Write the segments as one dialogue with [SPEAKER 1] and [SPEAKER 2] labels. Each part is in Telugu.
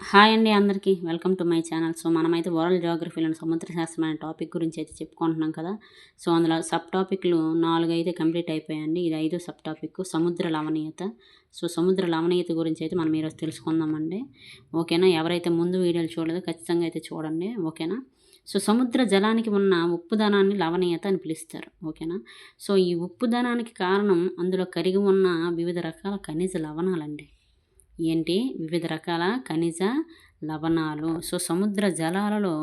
[SPEAKER 1] హాయ్ అండి అందరికీ welcome to my channel. So మనమైతే వరల్డ్ జియోగ్రఫీలోని సముద్ర శాస్త్రం అనే టాపిక్ గురించి అయితే చెప్పుకుంటున్నాం కదా. సో అందులో సబ్ టాపిక్లు 4 అయితే కంప్లీట్ అయిపోయాయండి. ఇది 5వ సబ్ టాపిక్ సముద్ర లవణీయత. సో సముద్ర లవణీయత గురించి అయితే మనం ఈరోజు తెలుసుకుందామండి. ఓకేనా? ఎవరైతే ముందు వీడియోలు చూడలేదో ఖచ్చితంగా అయితే చూడండి. ఓకేనా? సో సముద్ర జలానికి ఉన్న ఉప్పుదనాన్ని లవణీయత అని పిలుస్తారు. ఓకేనా? సో ఈ ఉప్పుదనానికి కారణం అందులో కరిగి ఉన్న వివిధ రకాల ఖనిజ లవణాలండి. ఏంటి? వివిధ రకాల ఖనిజ లవణాలు. సో సముద్ర జలాలలో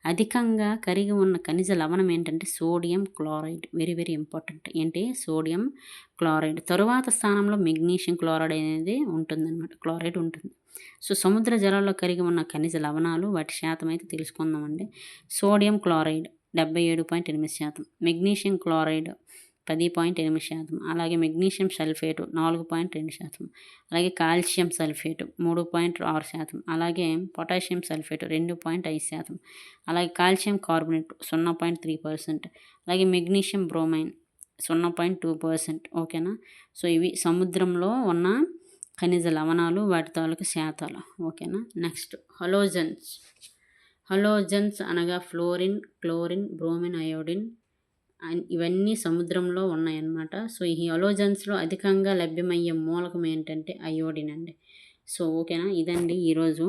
[SPEAKER 1] అధికంగా కరిగి ఉన్న ఖనిజ లవణం ఏంటంటే sodium chloride. Very very important. ఏంటి? Sodium chloride. తరువాత స్థానంలో మెగ్నీషియం క్లోరైడ్ అనేది ఉంటుందన్నమాట. క్లోరైడ్ ఉంటుంది. సో సముద్ర జలాల్లో కరిగి ఉన్న ఖనిజ లవణాలు వాటి శాతం అయితే తెలుసుకుందామండి. సోడియం క్లోరైడ్ 77.8%, మెగ్నీషియం క్లోరైడ్ 10.8%, అలాగే మెగ్నీషియం సల్ఫేటు 4.2%, అలాగే కాల్షియం సల్ఫేటు 3.6%, అలాగే పొటాషియం సల్ఫేటు 2.5%, అలాగే కాల్షియం కార్బోనేట్ 0.3%, అలాగే మెగ్నీషియం బ్రోమైన్ 0.2%. ఓకేనా? సో ఇవి సముద్రంలో ఉన్న ఖనిజ లవణాలు, వాటి తాలూకు శాతాలు. ఓకేనా? నెక్స్ట్ హలోజన్స్ అనగా ఫ్లోరిన్, క్లోరిన్, బ్రోమిన్, అయోడిన్ ఇవన్నీ సముద్రంలో ఉన్నాయన్నమాట. సో ఈ హలోజన్స్లో అధికంగా లభ్యమయ్యే మూలకం ఏంటంటే అయోడిన్ అండి. సో ఓకేనా? ఇదండి ఈరోజు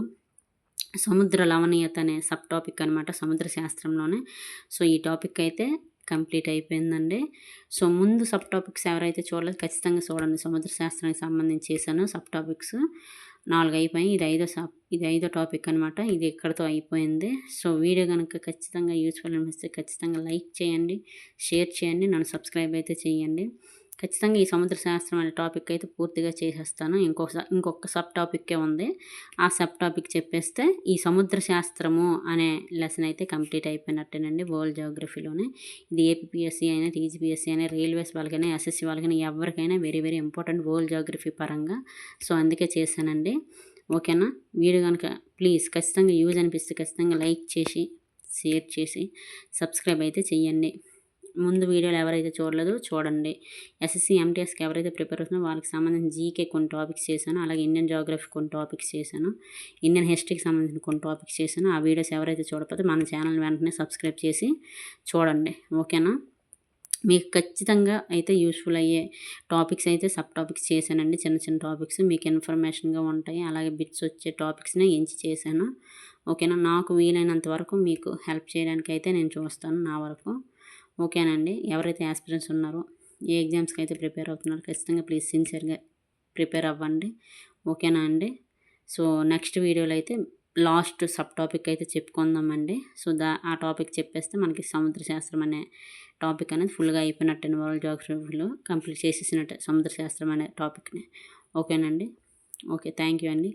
[SPEAKER 1] సముద్ర లవణీయత అనే సబ్ టాపిక్ అనమాట సముద్ర శాస్త్రంలోనే. సో ఈ టాపిక్ అయితే కంప్లీట్ అయిపోయిందండి. సో ముందు సబ్ టాపిక్స్ ఎవరైతే చూడలేదు ఖచ్చితంగా చూడండి. సముద్ర శాస్త్రానికి సంబంధించి చేశాను సబ్ టాపిక్స్ 4 అయిపోయాయి. ఇది ఐదో టాపిక్ అనమాట. ఇది ఇక్కడితో అయిపోయింది. సో వీడియో కనుక ఖచ్చితంగా యూస్ఫుల్ అనిపిస్తే ఖచ్చితంగా లైక్ చేయండి, షేర్ చేయండి, నన్ను సబ్స్క్రైబ్ అయితే చేయండి. ఖచ్చితంగా ఈ సముద్ర శాస్త్రం అనే టాపిక్ అయితే పూర్తిగా చేసేస్తాను. ఇంకొక సబ్ టాపిక్కే ఉంది. ఆ సబ్ టాపిక్ చెప్పేస్తే ఈ సముద్ర శాస్త్రము అనే లెసన్ అయితే కంప్లీట్ అయిపోయినట్టేనండి వరల్డ్ జియోగ్రఫీలోనే. ఇది ఏపీఎస్సీ అయినా, టీజీపీఎస్సీ అయినా, రైల్వేస్ వాళ్ళకైనా, ఎస్ఎస్సీ వాళ్ళకైనా ఎవరికైనా very very important world Geography పరంగా. సో అందుకే చేశానండి. ఓకేనా? వీడియో కనుక ప్లీజ్ ఖచ్చితంగా యూజ్ అనిపిస్తే ఖచ్చితంగా లైక్ చేసి, షేర్ చేసి, సబ్స్క్రైబ్ అయితే చేయండి. ముందు వీడియోలు ఎవరైతే చూడలేదో చూడండి. ఎస్ఎస్సీ ఎంటీఎస్కి ఎవరైతే ప్రిపేర్ అవుతున్నారో వాళ్ళకి సంబంధించిన జీకే కొన్ని టాపిక్స్ చేశాను, అలాగే ఇండియన్ జియోగ్రఫీ కొన్ని టాపిక్స్ చేశాను, ఇండియన్ హిస్టరీకి సంబంధించిన కొన్ని టాపిక్స్ చేశాను. ఆ వీడియోస్ ఎవరైతే చూడకపోతే మన ఛానల్ వెంటనే సబ్స్క్రైబ్ చేసి చూడండి. ఓకేనా? మీకు ఖచ్చితంగా అయితే యూస్ఫుల్ అయ్యే టాపిక్స్ అయితే సబ్ టాపిక్స్ చేశానండి. చిన్న చిన్న టాపిక్స్ మీకు ఇన్ఫర్మేషన్గా ఉంటాయి. అలాగే బిట్స్ వచ్చే టాపిక్స్ని ఎంచి చేశాను. ఓకేనా? నాకు వీలైనంత వరకు మీకు హెల్ప్ చేయడానికి అయితే నేను చూస్తాను నా వరకు. ఓకేనండి? ఎవరైతే యాస్పిరెంట్స్ ఉన్నారో, ఏ ఎగ్జామ్స్కి అయితే ప్రిపేర్ అవుతున్నారో ఖచ్చితంగా ప్లీజ్ సిన్సియర్గా ప్రిపేర్ అవ్వండి. ఓకేనా అండి? సో నెక్స్ట్ వీడియోలో అయితే లాస్ట్ సబ్ టాపిక్ అయితే చెప్పుకుందామండి. సో ఆ టాపిక్ చెప్పేస్తే మనకి సముద్ర శాస్త్రం అనే టాపిక్ అనేది ఫుల్గా అయిపోయినట్టు వరల్డ్ జియోగ్రఫీలో కంప్లీట్ చేసేసినట్టే సముద్ర శాస్త్రం అనే టాపిక్ని. ఓకేనండి? ఓకే, థ్యాంక్ యూ అండి.